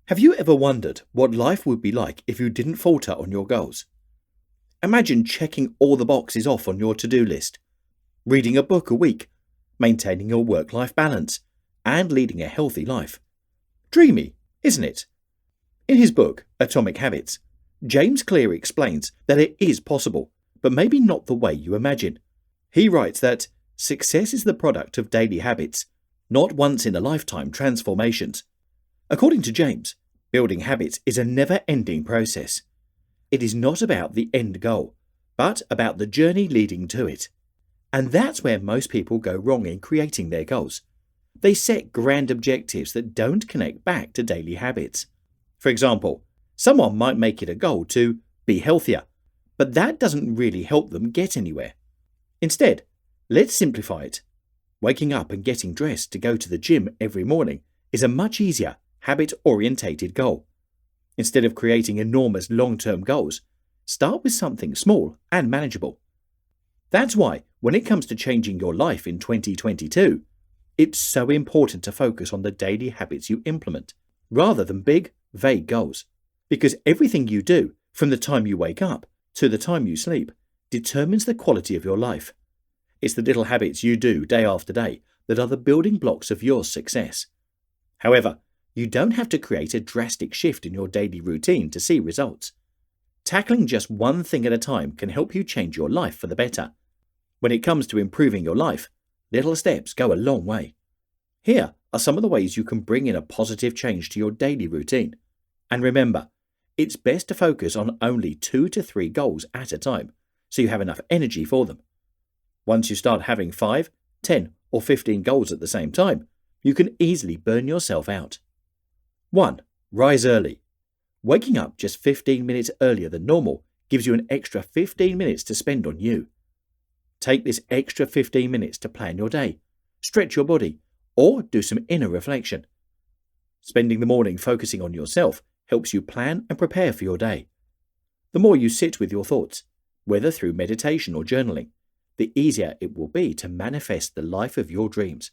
Have you ever wondered what life would be like if you didn't falter on your goals? Imagine checking all the boxes off on your to-do list, reading a book a week, maintaining your work-life balance, and leading a healthy life. Dreamy, isn't it? In his book, Atomic Habits, James Clear explains that it is possible, but maybe not the way you imagine. He writes that success is the product of daily habits, not once-in-a-lifetime transformations. According to James, building habits is a never-ending process. It is not about the end goal, but about the journey leading to it. And that's where most people go wrong in creating their goals. They set grand objectives that don't connect back to daily habits. For example, someone might make it a goal to be healthier, but that doesn't really help them get anywhere. Instead, let's simplify it. Waking up and getting dressed to go to the gym every morning is a much easier, habit-orientated goal. Instead of creating enormous long-term goals, start with something small and manageable. That's why, when it comes to changing your life in 2022, it's so important to focus on the daily habits you implement, rather than big, vague goals. Because everything you do, from the time you wake up to the time you sleep, determines the quality of your life. It's the little habits you do day after day that are the building blocks of your success. However, you don't have to create a drastic shift in your daily routine to see results. Tackling just one thing at a time can help you change your life for the better. When it comes to improving your life, little steps go a long way. Here are some of the ways you can bring in a positive change to your daily routine. And remember, it's best to focus on only 2 to 3 goals at a time, so you have enough energy for them. Once you start having 5, 10, or 15 goals at the same time, you can easily burn yourself out. 1. Rise early. Waking up just 15 minutes earlier than normal gives you an extra 15 minutes to spend on you. Take this extra 15 minutes to plan your day, stretch your body, or do some inner reflection. Spending the morning focusing on yourself helps you plan and prepare for your day. The more you sit with your thoughts, whether through meditation or journaling, the easier it will be to manifest the life of your dreams.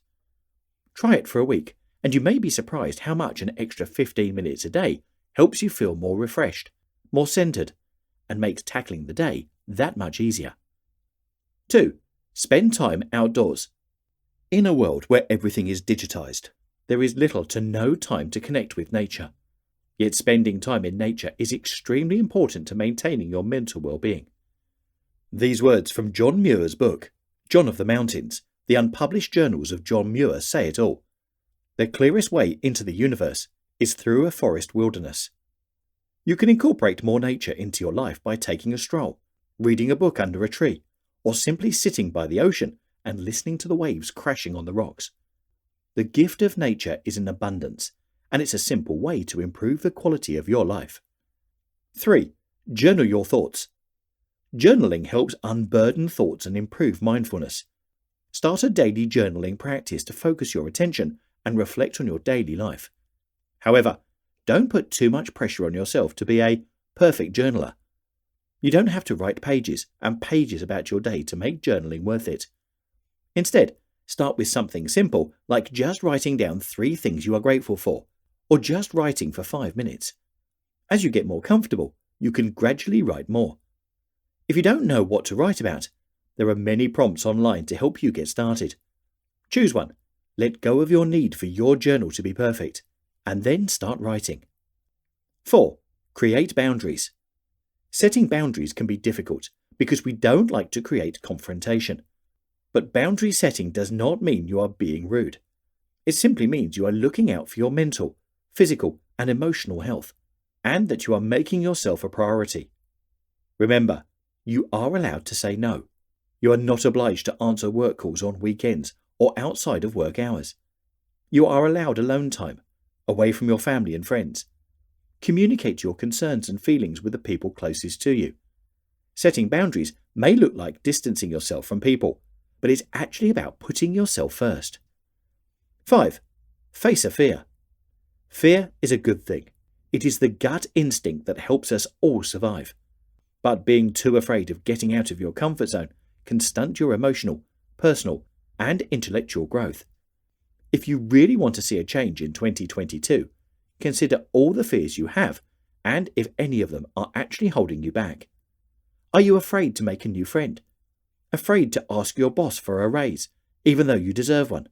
Try it for a week, and you may be surprised how much an extra 15 minutes a day helps you feel more refreshed, more centered, and makes tackling the day that much easier. 2. Spend time outdoors. In a world where everything is digitized, there is little to no time to connect with nature. Yet spending time in nature is extremely important to maintaining your mental well-being. These words from John Muir's book, John of the Mountains, the unpublished journals of John Muir say it all. The clearest way into the universe is through a forest wilderness. You can incorporate more nature into your life by taking a stroll, reading a book under a tree, or simply sitting by the ocean and listening to the waves crashing on the rocks. The gift of nature is in abundance, and it's a simple way to improve the quality of your life. 3. Journal your thoughts. Journaling helps unburden thoughts and improve mindfulness. Start a daily journaling practice to focus your attention and reflect on your daily life. However, don't put too much pressure on yourself to be a perfect journaler. You don't have to write pages and pages about your day to make journaling worth it. Instead, start with something simple like just writing down 3 things you are grateful for, or just writing for 5 minutes. As you get more comfortable, you can gradually write more. If you don't know what to write about, there are many prompts online to help you get started. Choose one. Let go of your need for your journal to be perfect, and then start writing. 4. Create boundaries. Setting boundaries can be difficult because we don't like to create confrontation. But boundary setting does not mean you are being rude. It simply means you are looking out for your mental, physical, and emotional health, and that you are making yourself a priority. Remember, you are allowed to say no. You are not obliged to answer work calls on weekends or outside of work hours. You are allowed alone time, away from your family and friends. Communicate your concerns and feelings with the people closest to you. Setting boundaries may look like distancing yourself from people, but it's actually about putting yourself first. 5. Face a fear. Fear is a good thing. It is the gut instinct that helps us all survive. But being too afraid of getting out of your comfort zone can stunt your emotional, personal, and intellectual growth. If you really want to see a change in 2022, consider all the fears you have and if any of them are actually holding you back. Are you afraid to make a new friend? Afraid to ask your boss for a raise, even though you deserve one?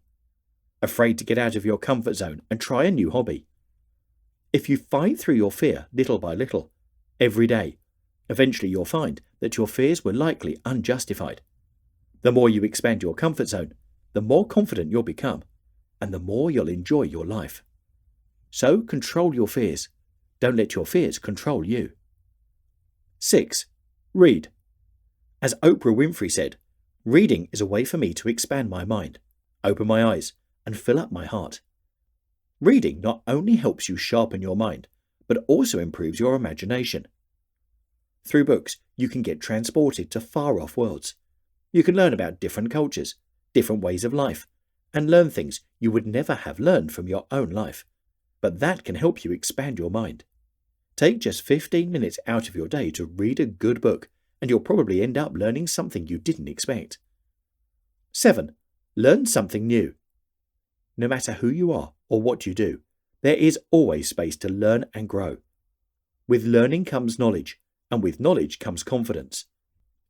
Afraid to get out of your comfort zone and try a new hobby? If you fight through your fear little by little, every day, eventually you'll find that your fears were likely unjustified. The more you expand your comfort zone, the more confident you'll become, and the more you'll enjoy your life. So control your fears. Don't let your fears control you. 6. Read. As Oprah Winfrey said, reading is a way for me to expand my mind, open my eyes, and fill up my heart. Reading not only helps you sharpen your mind, but also improves your imagination. Through books, you can get transported to far-off worlds. You can learn about different cultures, different ways of life, and learn things you would never have learned from your own life. But that can help you expand your mind. Take just 15 minutes out of your day to read a good book, and you'll probably end up learning something you didn't expect. 7. Learn something new. No matter who you are or what you do, there is always space to learn and grow. With learning comes knowledge, and with knowledge comes confidence.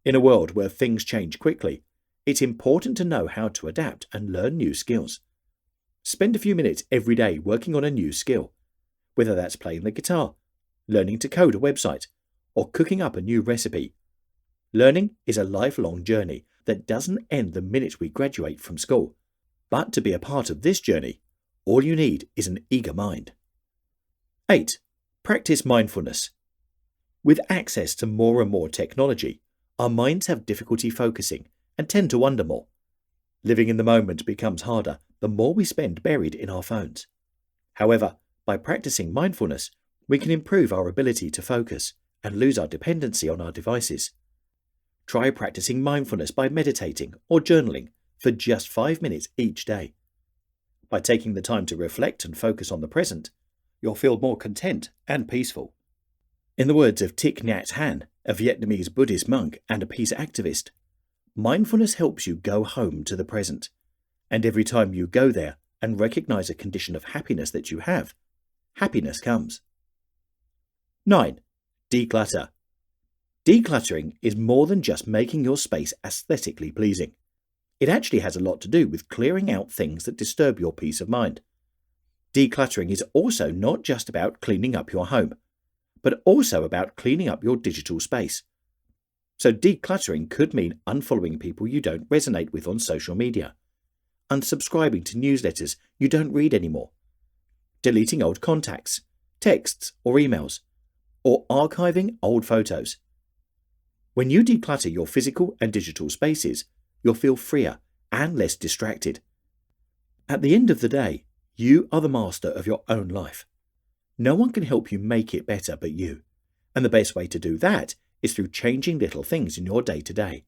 In a world where things change quickly, it's important to know how to adapt and learn new skills. Spend a few minutes every day working on a new skill, whether that's playing the guitar, learning to code a website, or cooking up a new recipe. Learning is a lifelong journey that doesn't end the minute we graduate from school. But to be a part of this journey, all you need is an eager mind. 8. Practice mindfulness. With access to more and more technology, our minds have difficulty focusing and tend to wander more. Living in the moment becomes harder the more we spend buried in our phones. However, by practicing mindfulness, we can improve our ability to focus and lose our dependency on our devices. Try practicing mindfulness by meditating or journaling for just 5 minutes each day. By taking the time to reflect and focus on the present, you'll feel more content and peaceful. In the words of Thich Nhat Hanh, a Vietnamese Buddhist monk and a peace activist, mindfulness helps you go home to the present, and every time you go there and recognize a condition of happiness that you have, happiness comes. 9. Declutter. Decluttering is more than just making your space aesthetically pleasing. It actually has a lot to do with clearing out things that disturb your peace of mind. Decluttering is also not just about cleaning up your home, but also about cleaning up your digital space. So decluttering could mean unfollowing people you don't resonate with on social media, unsubscribing to newsletters you don't read anymore, deleting old contacts, texts or emails, or archiving old photos. When you declutter your physical and digital spaces, you'll feel freer and less distracted. At the end of the day, you are the master of your own life. No one can help you make it better but you, and the best way to do that is through changing little things in your day-to-day.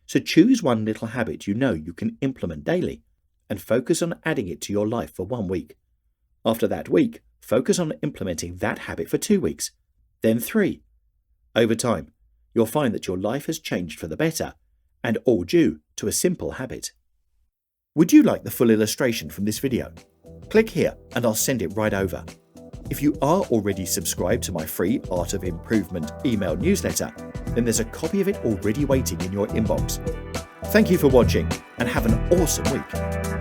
So choose one little habit you know you can implement daily and focus on adding it to your life for 1 week. After that week, focus on implementing that habit for 2 weeks, then 3. Over time, you'll find that your life has changed for the better, and all due to a simple habit. Would you like the full illustration from this video? Click here and I'll send it right over. If you are already subscribed to my free Art of Improvement email newsletter, then there's a copy of it already waiting in your inbox. Thank you for watching and have an awesome week.